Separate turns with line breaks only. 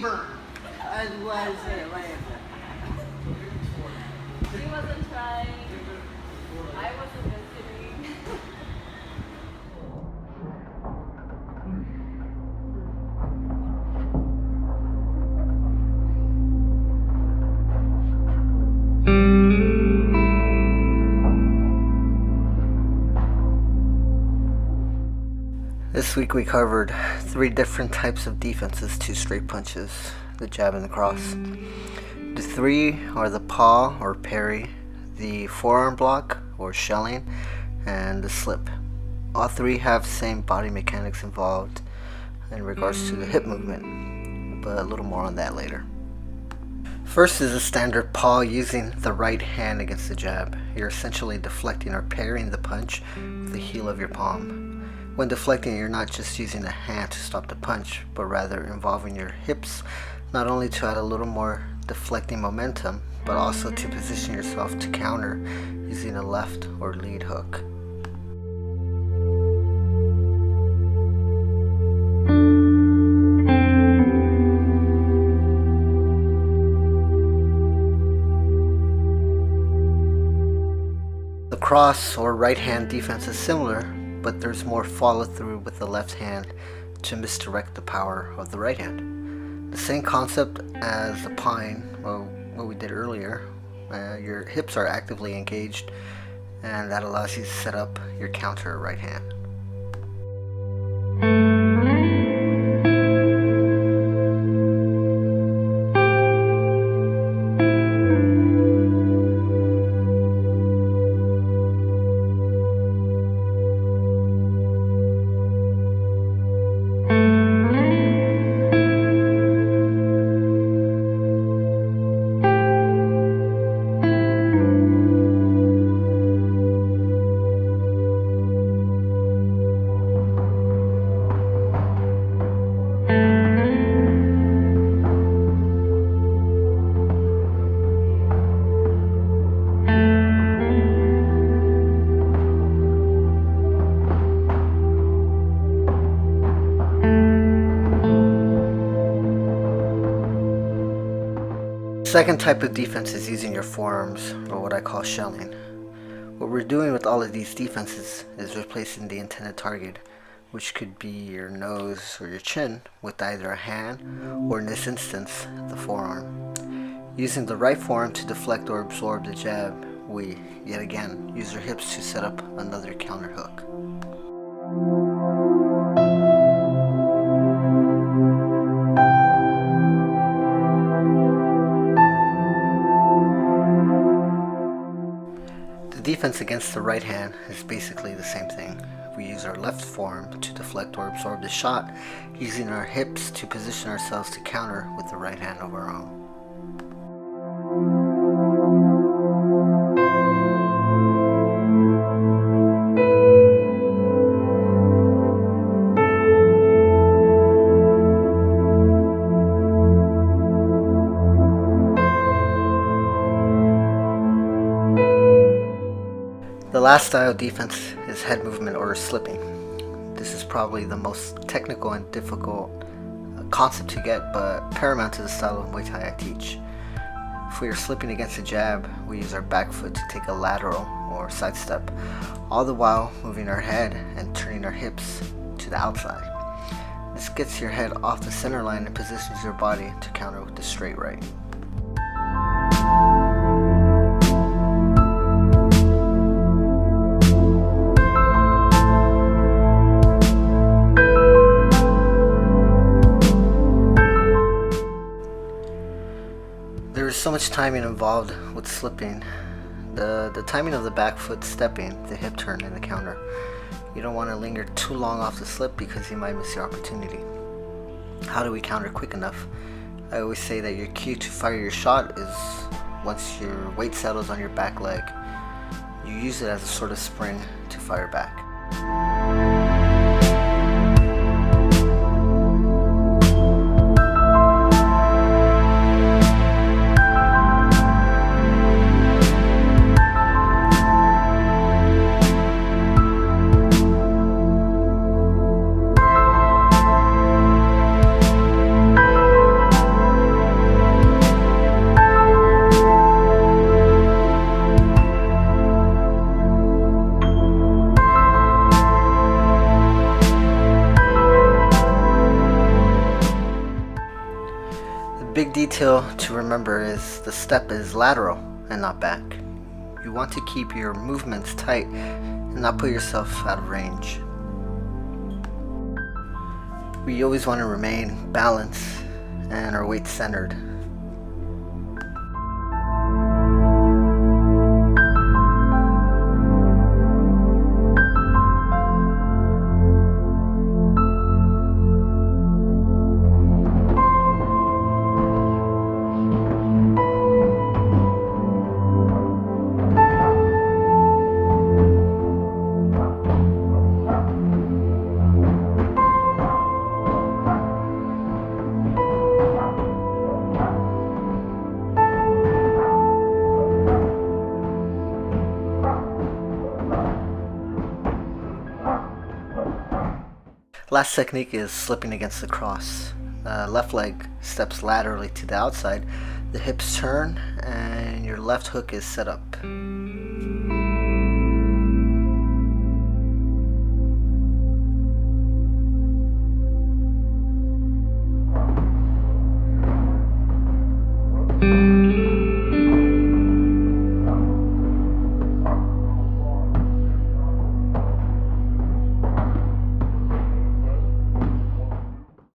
As was Atlanta.
He wasn't trying. I wasn't listening.
This week we covered 3 different types of defenses to straight punches, the jab and the cross. The 3 are the paw or parry, the forearm block or shelling, and the slip. All 3 have same body mechanics involved in regards to the hip movement, but a little more on that later. First is a standard paw using the right hand against the jab. You're essentially deflecting or parrying the punch with the heel of your palm. When deflecting, you're not just using the hand to stop the punch, but rather involving your hips, not only to add a little more deflecting momentum, but also to position yourself to counter using a left or lead hook. The cross or right hand defense is similar, but there's more follow through with the left hand to misdirect the power of the right hand. The same concept as the pawing, what we did earlier. Your hips are actively engaged, and that allows you to set up your counter right hand. Second type of defense is using your forearms, or what I call shelling. What we're doing with all of these defenses is replacing the intended target, which could be your nose or your chin, with either a hand or, in this instance, the forearm. Using the right forearm to deflect or absorb the jab, we, yet again, use our hips to set up another counter hook. The defense against the right hand is basically the same thing. We use our left forearm to deflect or absorb the shot, using our hips to position ourselves to counter with the right hand of our own. The last style of defense is head movement or slipping. This is probably the most technical and difficult concept to get, but paramount to the style of Muay Thai I teach. If we are slipping against a jab, we use our back foot to take a lateral or side step, all the while moving our head and turning our hips to the outside. This gets your head off the center line and positions your body to counter with the straight right. There is so much timing involved with slipping. The timing of the back foot stepping, the hip turn, and the counter. You don't want to linger too long off the slip because you might miss your opportunity. How do we counter quick enough? I always say that your cue to fire your shot is once your weight settles on your back leg, you use it as a sort of spring to fire back. big detail to remember is the step is lateral and not back. You want to keep your movements tight and not put yourself out of range. We always want to remain balanced and our weight centered. Last technique is slipping against the cross. Left leg steps laterally to the outside, the hips turn, and your left hook is set up.